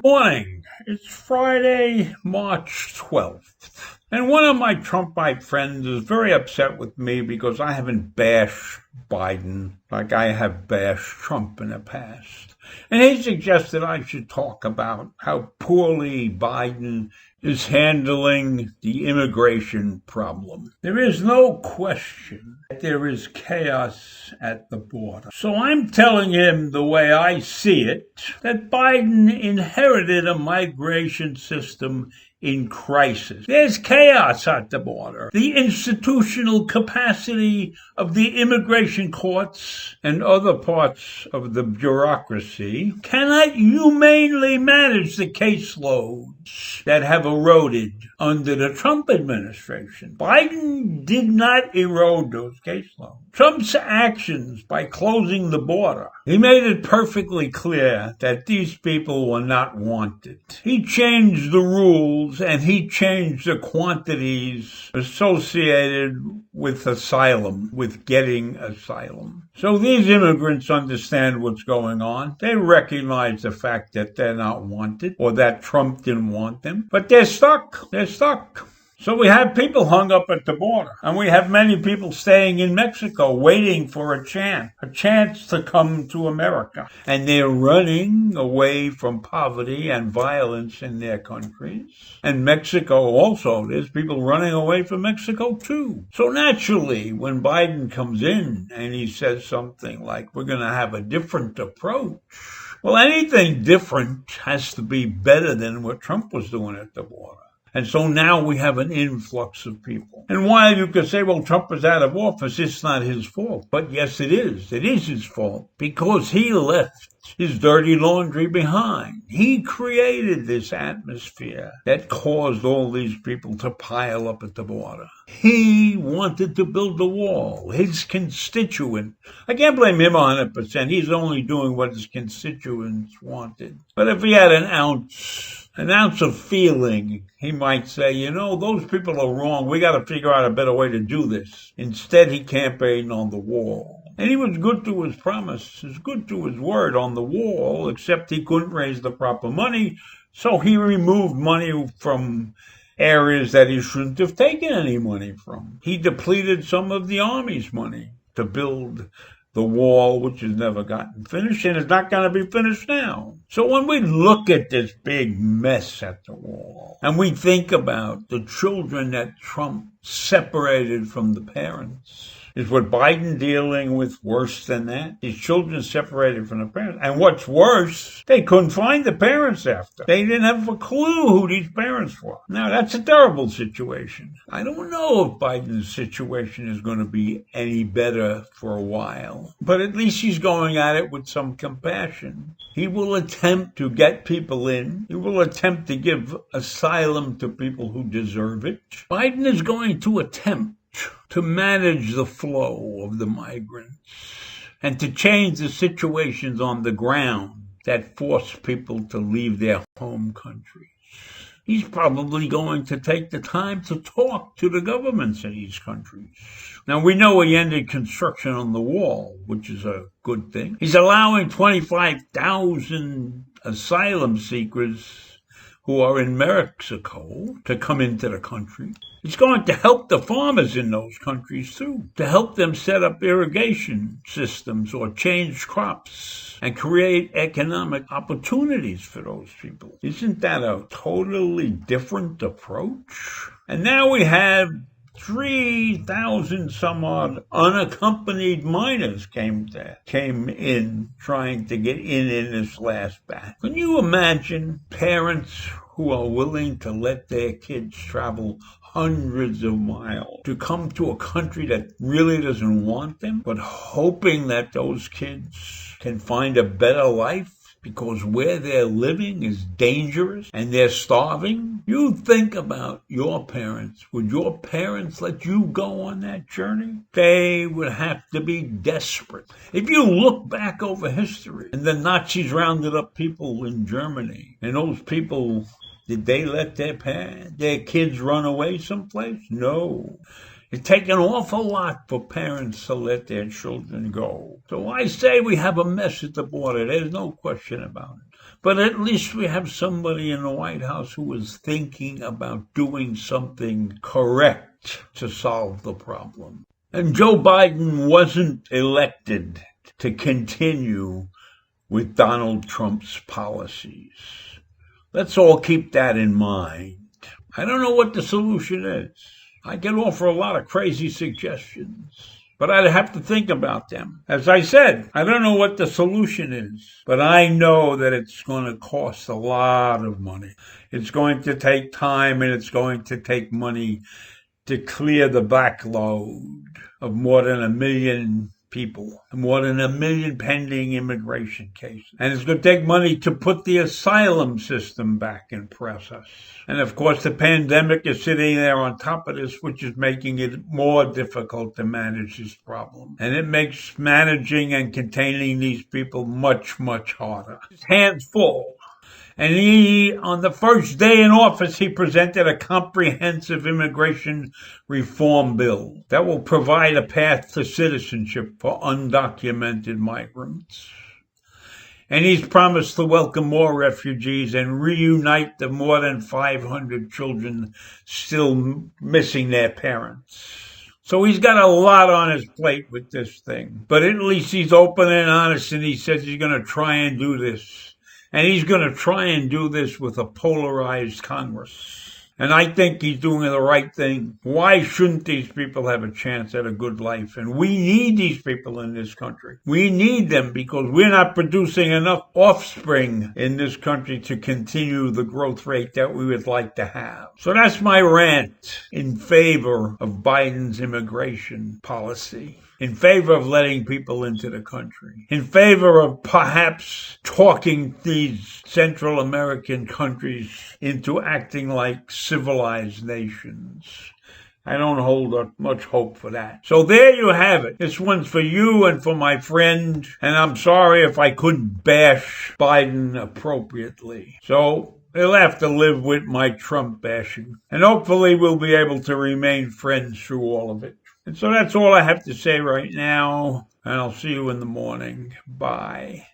Morning. It's Friday, March 12th. And one of my Trumpite friends is very upset with me because I haven't bashed Biden like I have bashed Trump in the past. And he suggested I should talk about how poorly Biden is handling the immigration problem. There is no question that there is chaos at the border. So I'm telling him the way I see it, that Biden inherited a migration system in crisis. There's chaos at the border. The institutional capacity of the immigration courts and other parts of the bureaucracy cannot humanely manage the caseloads that have eroded under the Trump administration. Biden did not erode those caseloads. Trump's actions by closing the border, he made it perfectly clear that these people were not wanted. He changed the rules and he changed the quantities associated with asylum, with getting asylum. So these immigrants understand what's going on. They recognize the fact that they're not wanted or that Trump didn't want them, but they're stuck. They're stuck. So we have people hung up at the border, and we have many people staying in Mexico waiting for a chance to come to America. And they're running away from poverty and violence in their countries. And Mexico also, there's people running away from Mexico too. So naturally, when Biden comes in and he says something like, we're going to have a different approach, well, anything different has to be better than what Trump was doing at the border. And so now we have an influx of people. And while you could say, well, Trump is out of office, it's not his fault. But yes, it is. It is his fault because he left his dirty laundry behind. He created this atmosphere that caused all these people to pile up at the border. He wanted to build a wall. His constituent, I can't blame him 100%. He's only doing what his constituents wanted. But if he had an ounce of feeling, he might say, you know, those people are wrong. We got to figure out a better way to do this. Instead, he campaigned on the wall. And he was good to his promise, was good to his word on the wall, except he couldn't raise the proper money. So he removed money from areas that he shouldn't have taken any money from. He depleted some of the Army's money to build the wall, which has never gotten finished and is not going to be finished now. So when we look at this big mess at the wall and we think about the children that Trump separated from the parents, is what Biden dealing with worse than that? His children separated from the parents. And what's worse, they couldn't find the parents after. They didn't have a clue who these parents were. Now, that's a terrible situation. I don't know if Biden's situation is going to be any better for a while. But at least he's going at it with some compassion. He will attempt to get people in. He will attempt to give asylum to people who deserve it. Biden is going to attempt to manage the flow of the migrants and to change the situations on the ground that force people to leave their home countries. He's probably going to take the time to talk to the governments of these countries. Now, we know he ended construction on the wall, which is a good thing. He's allowing 25,000 asylum seekers who are in Mexico to come into the country. It's going to help the farmers in those countries, too, to help them set up irrigation systems or change crops and create economic opportunities for those people. Isn't that a totally different approach? And now we have 3,000 some odd unaccompanied minors came in trying to get in this last batch. Can you imagine parents who are willing to let their kids travel hundreds of miles to come to a country that really doesn't want them, but hoping that those kids can find a better life because where they're living is dangerous and they're starving? You think about your parents. Would your parents let you go on that journey? They would have to be desperate. If you look back over history, and the Nazis rounded up people in Germany, and those people, did they let their kids run away someplace? No. It takes an awful lot for parents to let their children go. So I say we have a mess at the border. There's no question about it. But at least we have somebody in the White House who is thinking about doing something correct to solve the problem. And Joe Biden wasn't elected to continue with Donald Trump's policies. Let's all keep that in mind. I don't know what the solution is. I can offer a lot of crazy suggestions, but I'd have to think about them. As I said, I don't know what the solution is, but I know that it's going to cost a lot of money. It's going to take time, and it's going to take money to clear the backload of more than 1 million people, more than 1 million pending immigration cases. And it's going to take money to put the asylum system back in process. And of course, the pandemic is sitting there on top of this, which is making it more difficult to manage this problem. And it makes managing and containing these people much, much harder. His hands full. And he, on the first day in office, he presented a comprehensive immigration reform bill that will provide a path to citizenship for undocumented migrants. And he's promised to welcome more refugees and reunite the more than 500 children still missing their parents. So he's got a lot on his plate with this thing. But at least he's open and honest, and he says he's going to try and do this. And he's going to try and do this with a polarized Congress. And I think he's doing the right thing. Why shouldn't these people have a chance at a good life? And we need these people in this country. We need them because we're not producing enough offspring in this country to continue the growth rate that we would like to have. So that's my rant in favor of Biden's immigration policy. In favor of letting people into the country, in favor of perhaps talking these Central American countries into acting like civilized nations. I don't hold much hope for that. So there you have it. This one's for you and for my friend, and I'm sorry if I couldn't bash Biden appropriately. So he'll have to live with my Trump bashing, and hopefully we'll be able to remain friends through all of it. And so that's all I have to say right now, and I'll see you in the morning. Bye.